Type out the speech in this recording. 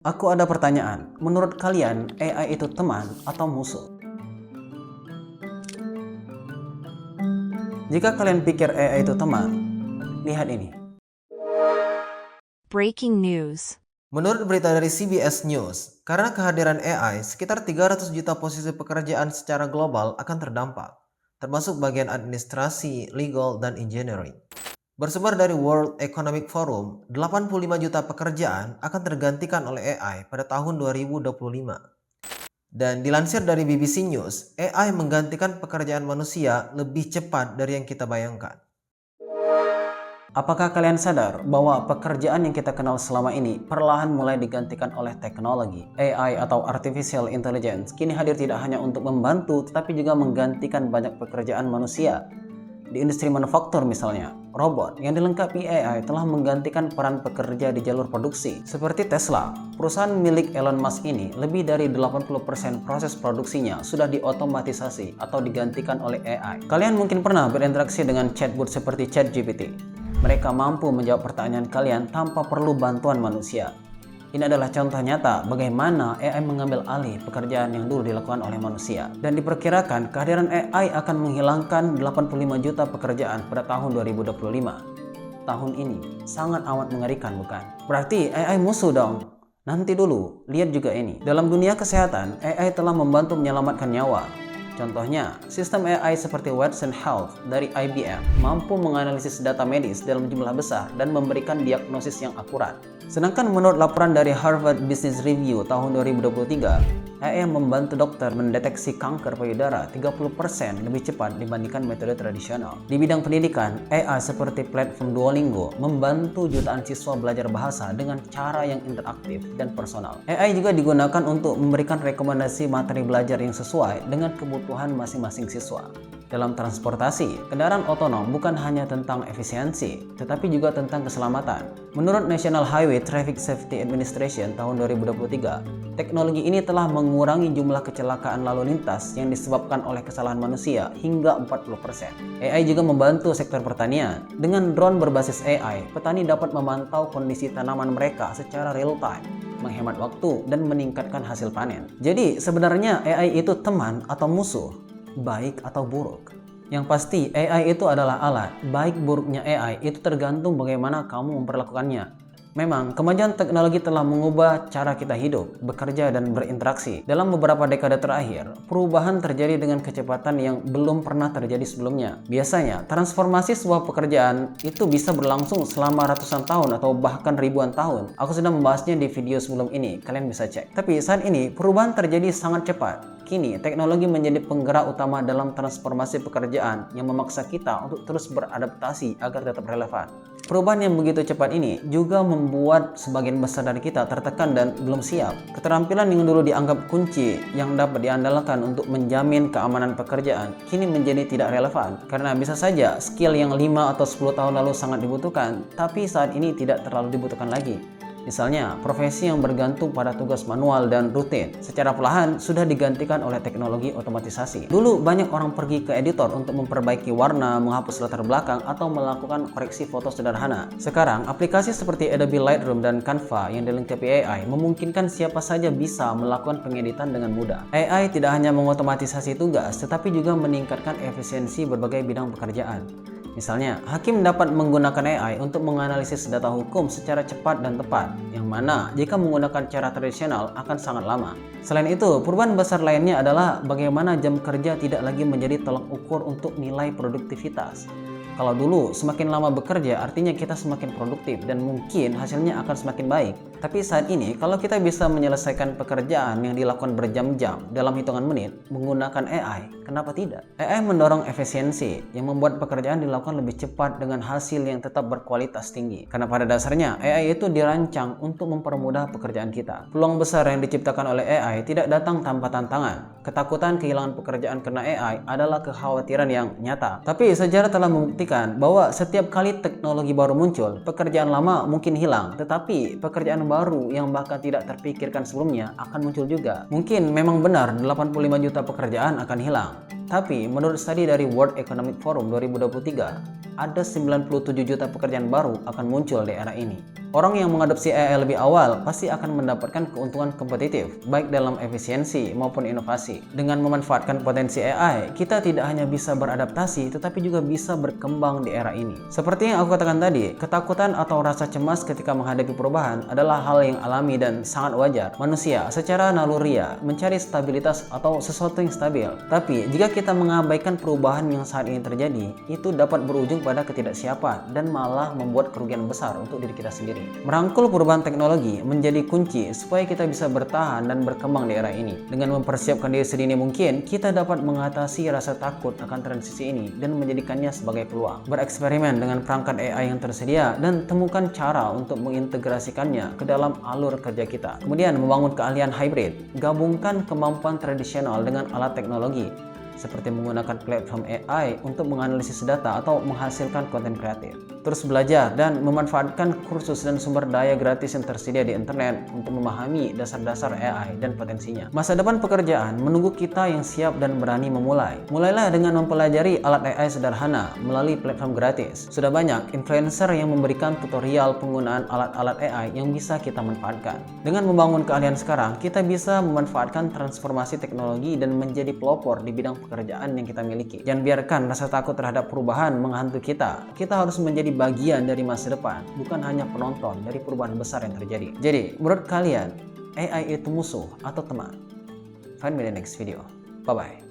Aku ada pertanyaan, menurut kalian AI itu teman atau musuh? Jika kalian pikir AI itu teman, lihat ini. Breaking news. Menurut berita dari CBS News, karena kehadiran AI, sekitar 300 juta posisi pekerjaan secara global akan terdampak, termasuk bagian administrasi, legal, dan engineering. Bersumber dari World Economic Forum, 85 juta pekerjaan akan tergantikan oleh AI pada tahun 2025. Dan dilansir dari BBC News, AI menggantikan pekerjaan manusia lebih cepat dari yang kita bayangkan. Apakah kalian sadar bahwa pekerjaan yang kita kenal selama ini perlahan mulai digantikan oleh teknologi? AI atau Artificial Intelligence kini hadir tidak hanya untuk membantu, tetapi juga menggantikan banyak pekerjaan manusia. Di industri manufaktur misalnya, robot yang dilengkapi AI telah menggantikan peran pekerja di jalur produksi. Seperti Tesla, perusahaan milik Elon Musk ini, lebih dari 80% proses produksinya sudah diotomatisasi atau digantikan oleh AI. Kalian mungkin pernah berinteraksi dengan chatbot seperti ChatGPT. Mereka mampu menjawab pertanyaan kalian tanpa perlu bantuan manusia. Ini adalah contoh nyata bagaimana AI mengambil alih pekerjaan yang dulu dilakukan oleh manusia. Dan diperkirakan kehadiran AI akan menghilangkan 85 juta pekerjaan pada tahun 2025. Tahun ini sangat amat mengerikan, bukan? Berarti AI musuh dong. Nanti dulu, lihat juga ini. Dalam dunia kesehatan, AI telah membantu menyelamatkan nyawa. Contohnya, sistem AI seperti Watson Health dari IBM mampu menganalisis data medis dalam jumlah besar dan memberikan diagnosis yang akurat. Sedangkan menurut laporan dari Harvard Business Review tahun 2023, AI membantu dokter mendeteksi kanker payudara 30% lebih cepat dibandingkan metode tradisional. Di bidang pendidikan, AI seperti platform Duolingo membantu jutaan siswa belajar bahasa dengan cara yang interaktif dan personal. AI juga digunakan untuk memberikan rekomendasi materi belajar yang sesuai dengan kebutuhan masing-masing siswa. Dalam transportasi, kendaraan otonom bukan hanya tentang efisiensi, tetapi juga tentang keselamatan. Menurut National Highway Traffic Safety Administration tahun 2023, teknologi ini telah mengurangi jumlah kecelakaan lalu lintas yang disebabkan oleh kesalahan manusia hingga 40%. AI juga membantu sektor pertanian. Dengan drone berbasis AI, petani dapat memantau kondisi tanaman mereka secara real time, menghemat waktu, dan meningkatkan hasil panen. Jadi sebenarnya AI itu teman atau musuh? Baik atau buruk? Yang pasti AI itu adalah alat. Baik buruknya AI itu tergantung bagaimana kamu memperlakukannya. Memang kemajuan teknologi telah mengubah cara kita hidup, bekerja, dan berinteraksi. Dalam beberapa dekade terakhir, perubahan terjadi dengan kecepatan yang belum pernah terjadi sebelumnya. Biasanya, transformasi sebuah pekerjaan itu bisa berlangsung selama ratusan tahun atau bahkan ribuan tahun. Aku sudah membahasnya di video sebelum ini, kalian bisa cek. Tapi saat ini, perubahan terjadi sangat cepat. Kini, teknologi menjadi penggerak utama dalam transformasi pekerjaan yang memaksa kita untuk terus beradaptasi agar tetap relevan. Perubahan yang begitu cepat ini juga membuat sebagian besar dari kita tertekan dan belum siap. Keterampilan yang dulu dianggap kunci yang dapat diandalkan untuk menjamin keamanan pekerjaan kini menjadi tidak relevan. Karena bisa saja skill yang 5 atau 10 tahun lalu sangat dibutuhkan, tapi saat ini tidak terlalu dibutuhkan lagi. Misalnya, profesi yang bergantung pada tugas manual dan rutin secara perlahan sudah digantikan oleh teknologi otomatisasi. Dulu banyak orang pergi ke editor untuk memperbaiki warna, menghapus latar belakang, atau melakukan koreksi foto sederhana. Sekarang, aplikasi seperti Adobe Lightroom dan Canva yang dilengkapi AI memungkinkan siapa saja bisa melakukan pengeditan dengan mudah. AI tidak hanya mengotomatisasi tugas, tetapi juga meningkatkan efisiensi berbagai bidang pekerjaan. Misalnya, hakim dapat menggunakan AI untuk menganalisis data hukum secara cepat dan tepat, yang mana jika menggunakan cara tradisional akan sangat lama. Selain itu, perubahan besar lainnya adalah bagaimana jam kerja tidak lagi menjadi tolak ukur untuk nilai produktivitas. Kalau dulu semakin lama bekerja artinya kita semakin produktif dan mungkin hasilnya akan semakin baik. Tapi saat ini kalau kita bisa menyelesaikan pekerjaan yang dilakukan berjam-jam dalam hitungan menit menggunakan AI, kenapa tidak? AI mendorong efisiensi yang membuat pekerjaan dilakukan lebih cepat dengan hasil yang tetap berkualitas tinggi. Karena pada dasarnya AI itu dirancang untuk mempermudah pekerjaan kita. Peluang besar yang diciptakan oleh AI tidak datang tanpa tantangan. Ketakutan kehilangan pekerjaan karena AI adalah kekhawatiran yang nyata. Tapi sejarah telah membuktikan bahwa setiap kali teknologi baru muncul, pekerjaan lama mungkin hilang, tetapi pekerjaan baru yang bahkan tidak terpikirkan sebelumnya akan muncul juga. Mungkin memang benar 85 juta pekerjaan akan hilang. Tapi menurut studi dari World Economic Forum 2023, ada 97 juta pekerjaan baru akan muncul di era ini. Orang yang mengadopsi AI lebih awal pasti akan mendapatkan keuntungan kompetitif, baik dalam efisiensi maupun inovasi. Dengan memanfaatkan potensi AI, kita tidak hanya bisa beradaptasi, tetapi juga bisa berkembang di era ini. Seperti yang aku katakan tadi, ketakutan atau rasa cemas ketika menghadapi perubahan adalah hal yang alami dan sangat wajar. Manusia secara naluriah mencari stabilitas atau sesuatu yang stabil. Tapi, jika kita mengabaikan perubahan yang saat ini terjadi, itu dapat berujung pada ketidaksiapan dan malah membuat kerugian besar untuk diri kita sendiri. Merangkul perubahan teknologi menjadi kunci supaya kita bisa bertahan dan berkembang di era ini. Dengan mempersiapkan diri sedini mungkin, kita dapat mengatasi rasa takut akan transisi ini dan menjadikannya sebagai peluang. Bereksperimen dengan perangkat AI yang tersedia dan temukan cara untuk mengintegrasikannya ke dalam alur kerja kita. Kemudian membangun keahlian hybrid, gabungkan kemampuan tradisional dengan alat teknologi seperti menggunakan platform AI untuk menganalisis data atau menghasilkan konten kreatif. Terus belajar dan memanfaatkan kursus dan sumber daya gratis yang tersedia di internet untuk memahami dasar-dasar AI dan potensinya. Masa depan pekerjaan menunggu kita yang siap dan berani memulai. Mulailah dengan mempelajari alat AI sederhana melalui platform gratis. Sudah banyak influencer yang memberikan tutorial penggunaan alat-alat AI yang bisa kita manfaatkan. Dengan membangun keahlian sekarang, kita bisa memanfaatkan transformasi teknologi dan menjadi pelopor di bidang pekerjaan yang kita miliki. Jangan biarkan rasa takut terhadap perubahan menghantui kita. Kita harus menjadi bagian dari masa depan, bukan hanya penonton dari perubahan besar yang terjadi. Jadi, menurut kalian, AI itu musuh atau teman? Find me in the next video. Bye-bye.